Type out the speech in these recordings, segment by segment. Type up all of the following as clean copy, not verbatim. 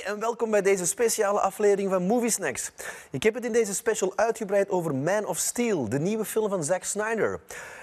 en welkom bij deze speciale aflevering van Moviesnackx. Ik heb het in deze special uitgebreid over Man of Steel, de nieuwe film van Zack Snyder.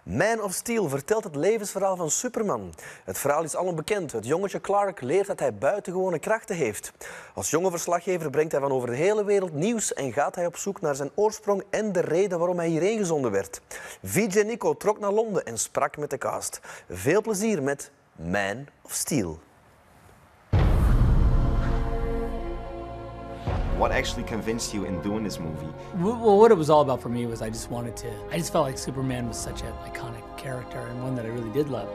Man of Steel vertelt het levensverhaal van Superman. Het verhaal is alom bekend. Het jongetje Clark leert dat hij buitengewone krachten heeft. Als jonge verslaggever brengt hij van over de hele wereld nieuws en gaat hij op zoek naar zijn oorsprong en de reden waarom hij hierheen gezonden werd. VJ Niko trok naar Londen en sprak met de cast. Veel plezier met Man of Steel. What actually convinced you in doing this movie? Well, what it was all about for me was I just felt like Superman was such an iconic character and one that I really did love.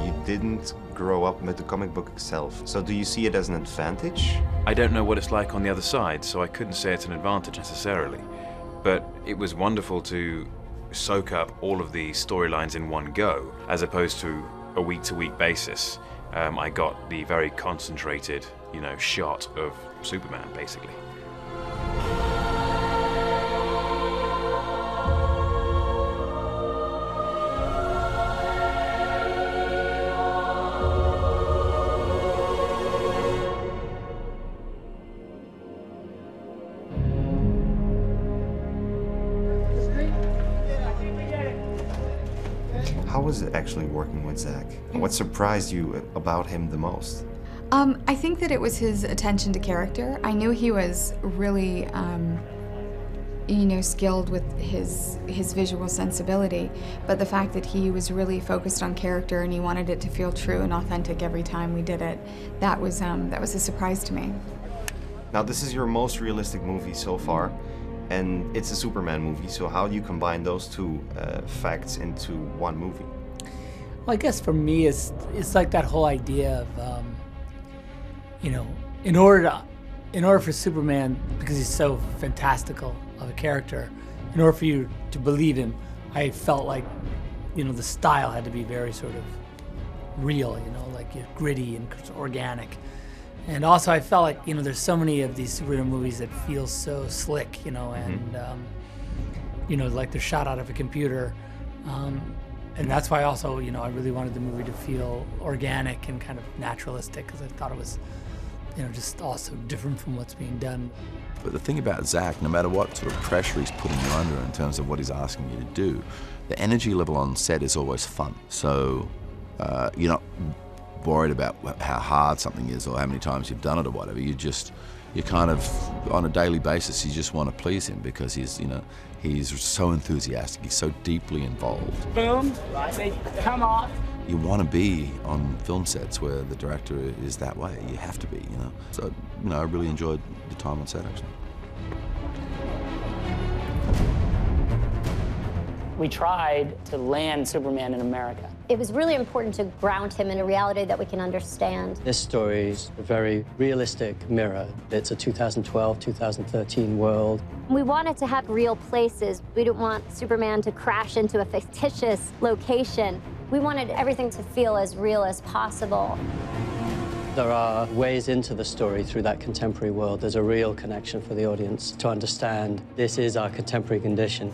You didn't grow up with the comic book itself, so do you see it as an advantage? I don't know what it's like on the other side, so I couldn't say it's an advantage necessarily. But it was wonderful to soak up all of the storylines in one go, as opposed to a week-to-week basis. I got the very concentrated, shot of Superman, basically. How was it actually working with Zack? What surprised you about him the most? I think that it was his attention to character. I knew he was really, skilled with his visual sensibility, but the fact that he was really focused on character and he wanted it to feel true and authentic every time we did it, that was a surprise to me. Now, this is your most realistic movie so far, and it's a Superman movie, so how do you combine those two facts into one movie? Well, I guess for me, it's like that whole idea of, in order for Superman, because he's so fantastical of a character, in order for you to believe him, I felt like, the style had to be very sort of real, like gritty and organic. And also I felt like, there's so many of these superhero movies that feel so slick, and, like they're shot out of a computer. And that's why also, I really wanted the movie to feel organic and kind of naturalistic, because I thought it was, just also different from what's being done. But the thing about Zack, no matter what sort of pressure he's putting you under in terms of what he's asking you to do, the energy level on set is always fun. So you're not worried about how hard something is or how many times you've done it or whatever. You kind of, on a daily basis, you just want to please him because he's so enthusiastic, he's so deeply involved. Boom, come on. You want to be on film sets where the director is that way. You have to be, So, I really enjoyed the time on set, actually. We tried to land Superman in America. It was really important to ground him in a reality that we can understand. This story is a very realistic mirror. It's a 2012, 2013 world. We wanted to have real places. We didn't want Superman to crash into a fictitious location. We wanted everything to feel as real as possible. There are ways into the story through that contemporary world. There's a real connection for the audience to understand this is our contemporary condition.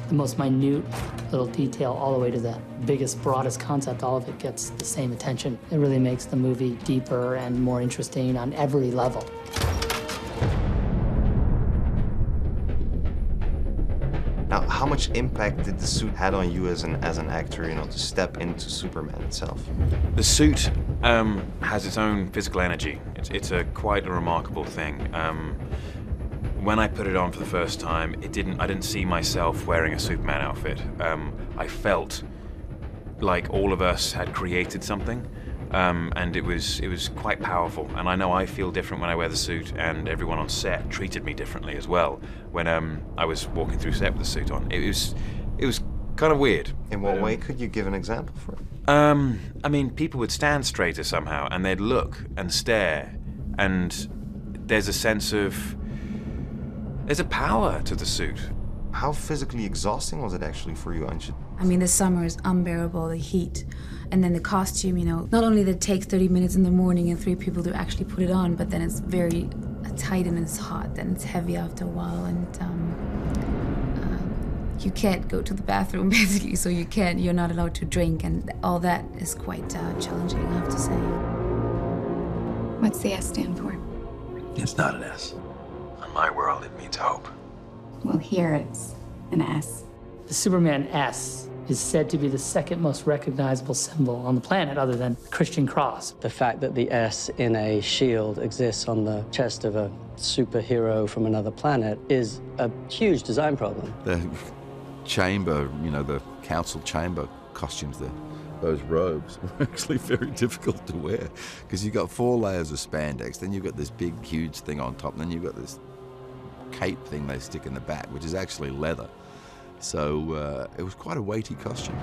The most minute little detail all the way to the biggest, broadest concept, all of it gets the same attention. It really makes the movie deeper and more interesting on every level. Now, how much impact did the suit had on you as an actor, to step into Superman itself? The suit has its own physical energy. It's quite a remarkable thing. When I put it on for the first time, I didn't see myself wearing a Superman outfit. I felt like all of us had created something, and it was quite powerful. And I know I feel different when I wear the suit, and everyone on set treated me differently as well when I was walking through set with the suit on. It was kind of weird. In what way? Could you give an example for it? People would stand straighter somehow, and they'd look and stare, and there's a sense of, there's a power to the suit. How physically exhausting was it actually for you, Antje? The summer is unbearable, the heat. And then the costume, not only that it takes 30 minutes in the morning and 3 people to actually put it on, but then it's very tight and it's hot and it's heavy after a while. And you can't go to the bathroom, basically, so you're not allowed to drink, and all that is quite challenging, I have to say. What's the S stand for? It's not an S. In my world, it means hope. Well, here it's an S. The Superman S is said to be the second most recognizable symbol on the planet other than the Christian cross. The fact that the S in a shield exists on the chest of a superhero from another planet is a huge design problem. The chamber, you know, the council chamber costumes, those robes are actually very difficult to wear because you've got 4 layers of spandex, then you've got this big, huge thing on top, and then you've got this cape thing they stick in the back, which is actually leather. So it was quite a weighty costume.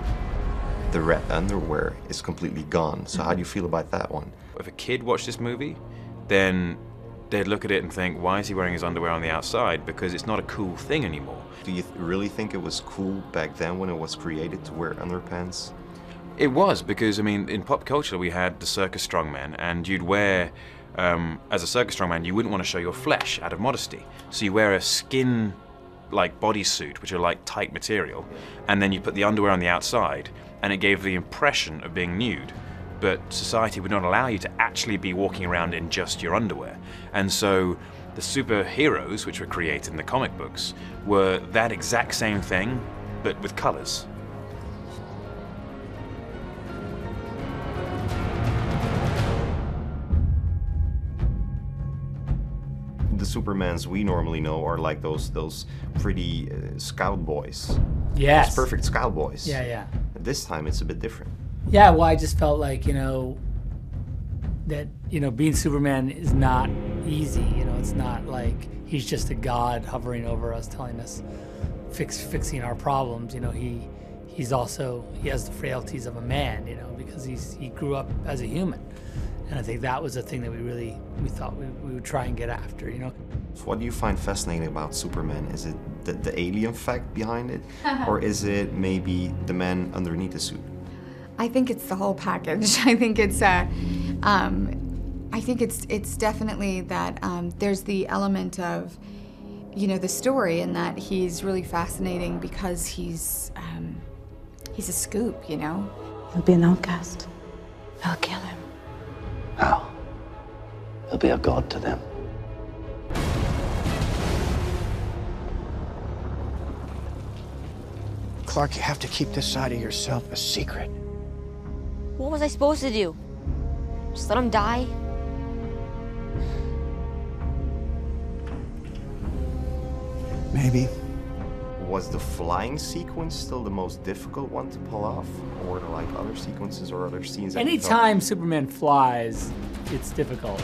The red underwear is completely gone. So how do you feel about that one? If a kid watched this movie, then they'd look at it and think, why is he wearing his underwear on the outside? Because it's not a cool thing anymore. Do you really think it was cool back then when it was created to wear underpants? It was, because, I mean, in pop culture we had the circus strongman, and you'd wear, as a circus strongman, you wouldn't want to show your flesh out of modesty. So you wear a skin like bodysuit, which are like tight material, and then you put the underwear on the outside, and it gave the impression of being nude. But society would not allow you to actually be walking around in just your underwear. And so the superheroes, which were created in the comic books, were that exact same thing, but with colors. The Supermans we normally know are like those pretty scout boys. Yes. Those perfect scout boys. Yeah, yeah. This time it's a bit different. Yeah, well, I just felt like, that, being Superman is not easy. It's not like he's just a god hovering over us telling us, fixing our problems. He has the frailties of a man, because he grew up as a human. And I think that was the thing that we thought we would try and get after, So what do you find fascinating about Superman? Is it the alien fact behind it? Or is it maybe the man underneath the suit? I think it's the whole package. I think it's definitely that there's the element of, the story, and that he's really fascinating because he's a scoop, He'll be an outcast. They'll kill him. How? He'll be a god to them. Clark, you have to keep this side of yourself a secret. What was I supposed to do? Just let him die? Maybe. Was the flying sequence still the most difficult one to pull off? Or were there like other sequences or other scenes that you thought- Anytime Superman flies, it's difficult.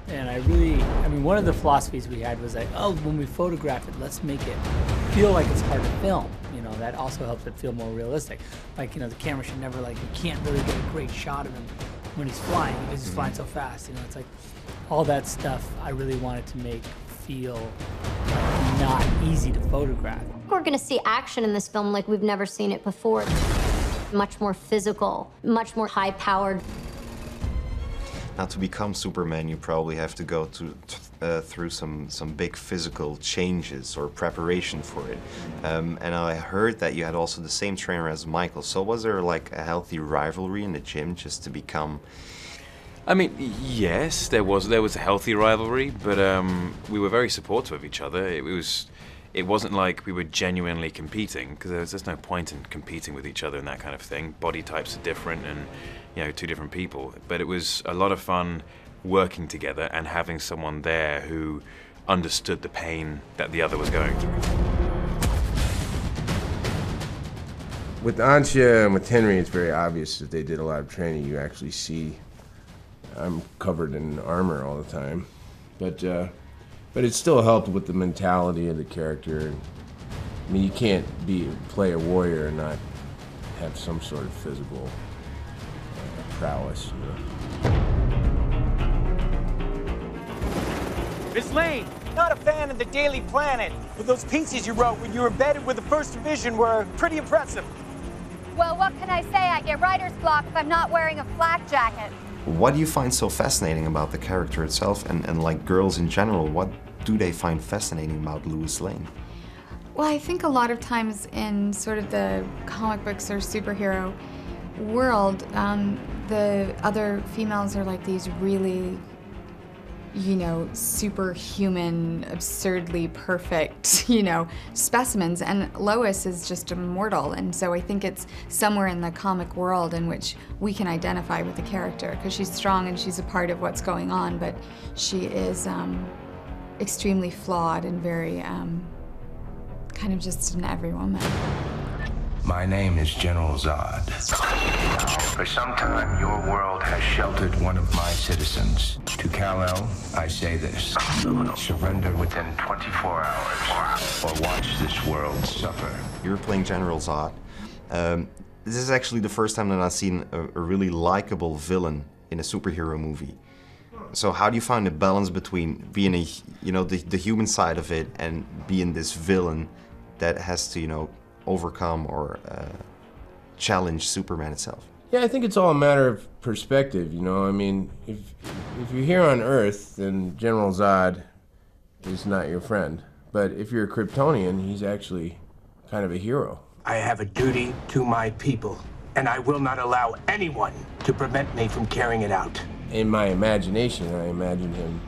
And one of the philosophies we had was like, when we photograph it, let's make it feel like it's hard to film. That also helps it feel more realistic. Like, the camera should never, you can't really get a great shot of him when he's flying because he's flying so fast. It's like all that stuff I really wanted to make feel not easy to photograph. We're going to see action in this film like we've never seen it before. Much more physical, much more high-powered. Now, to become Superman, you probably have to go through some big physical changes or preparation for it. And I heard that you had also the same trainer as Michael. So was there like a healthy rivalry in the gym just to become? Yes, there was a healthy rivalry, but we were very supportive of each other. It wasn't like we were genuinely competing, because there's no point in competing with each other and that kind of thing. Body types are different, and two different people. But it was a lot of fun working together and having someone there who understood the pain that the other was going through. With Antje and with Henry, it's very obvious that they did a lot of training. You actually see I'm covered in armor all the time, but it still helped with the mentality of the character. You can't play a warrior and not have some sort of physical prowess. Miss Lane, not a fan of the Daily Planet, but those pieces you wrote when you were embedded with the First Division were pretty impressive. Well, what can I say? I get writer's block if I'm not wearing a flak jacket. What do you find so fascinating about the character itself and like girls in general? What do they find fascinating about Lois Lane? Well, I think a lot of times in sort of the comic books or superhero world, the other females are like these really you know, superhuman, absurdly perfect, you know, specimens. And Lois is just immortal. And so I think it's somewhere in the comic world in which we can identify with the character, because she's strong and she's a part of what's going on, but she is extremely flawed and very kind of just an every woman. My name is General Zod. For some time, your world has sheltered one of my citizens. To Kal-El, I say this: surrender within 24 hours, or watch this world suffer. You're playing General Zod. This is actually the first time that I've seen a really likable villain in a superhero movie. So how do you find the balance between being a, you know, the human side of it and being this villain that has to, you know, overcome or challenge Superman itself? Yeah, I think it's all a matter of perspective, you know. I mean, if you're here on Earth, then General Zod is not your friend. But if you're a Kryptonian, he's actually kind of a hero. I have a duty to my people, and I will not allow anyone to prevent me from carrying it out. In my imagination, I imagine him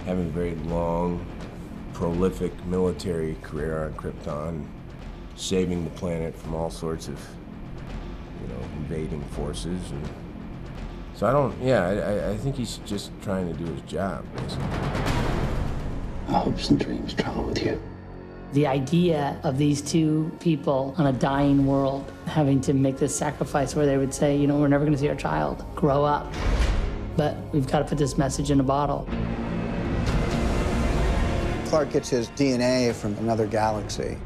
having a very long, prolific military career on Krypton, saving the planet from all sorts of, you know, invading forces. And so I think he's just trying to do his job, basically. Our hopes and dreams travel with you. The idea of these two people on a dying world having to make this sacrifice where they would say, you know, we're never going to see our child grow up, but we've got to put this message in a bottle. Clark gets his DNA from another galaxy,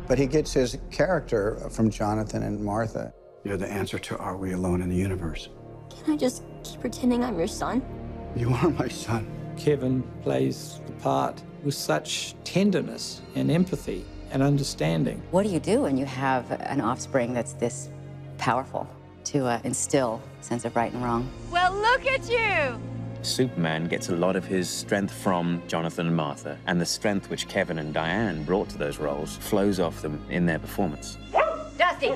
but he gets his character from Jonathan and Martha. You're the answer to Are We Alone in the Universe? Can I just keep pretending I'm your son? You are my son. Kevin plays the part with such tenderness and empathy and understanding. What do you do when you have an offspring that's this powerful to instill a sense of right and wrong? Well, look at you! Superman gets a lot of his strength from Jonathan and Martha, and the strength which Kevin and Diane brought to those roles flows off them in their performance. Dusty!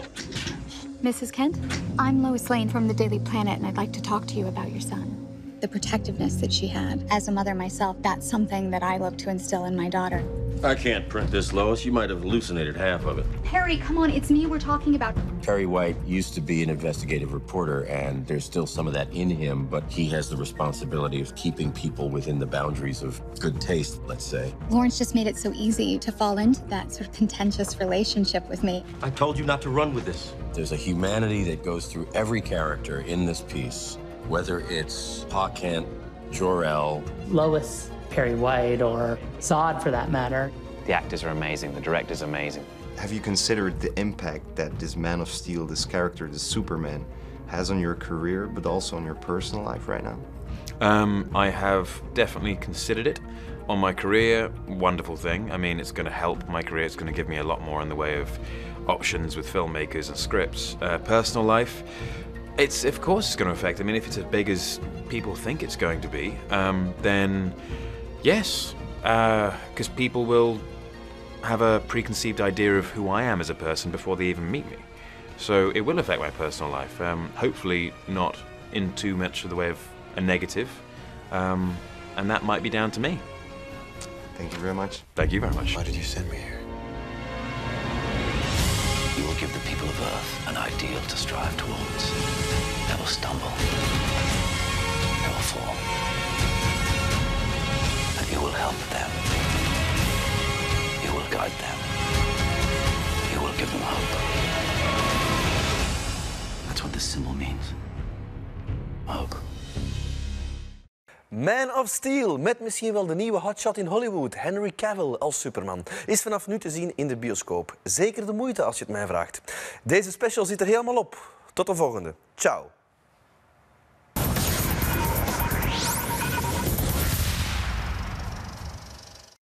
Mrs. Kent, I'm Lois Lane from the Daily Planet, and I'd like to talk to you about your son. The protectiveness that she had. As a mother myself, that's something that I look to instill in my daughter. I can't print this, Lois. You might have hallucinated half of it. Harry, come on, it's me we're talking about. Perry White used to be an investigative reporter, and there's still some of that in him, but he has the responsibility of keeping people within the boundaries of good taste, let's say. Lawrence just made it so easy to fall into that sort of contentious relationship with me. I told you not to run with this. There's a humanity that goes through every character in this piece, whether it's Pa Kent, Jor-El, Lois, Perry White, or Zod for that matter. The actors are amazing, the director's amazing. Have you considered the impact that this Man of Steel, this character, this Superman, has on your career, but also on your personal life right now? I have definitely considered it. On my career, wonderful thing. I mean, it's going to help my career. It's going to give me a lot more in the way of options with filmmakers and scripts. Personal life, of course it's going to affect. I mean, if it's as big as people think it's going to be, then yes, because people will have a preconceived idea of who I am as a person before they even meet me. So it will affect my personal life. Hopefully not in too much of the way of a negative, and that might be down to me. Thank you very much. Thank you very much. Why did you send me here? You will give the people of Earth an ideal to strive towards. They will stumble. They will fall. But you will help them. You will guide them. You will give them hope. That's what this symbol means. Hope. Man of Steel, met misschien wel de nieuwe hotshot in Hollywood, Henry Cavill als Superman, is vanaf nu te zien in de bioscoop. Zeker de moeite als je het mij vraagt. Deze special zit er helemaal op. Tot de volgende. Ciao.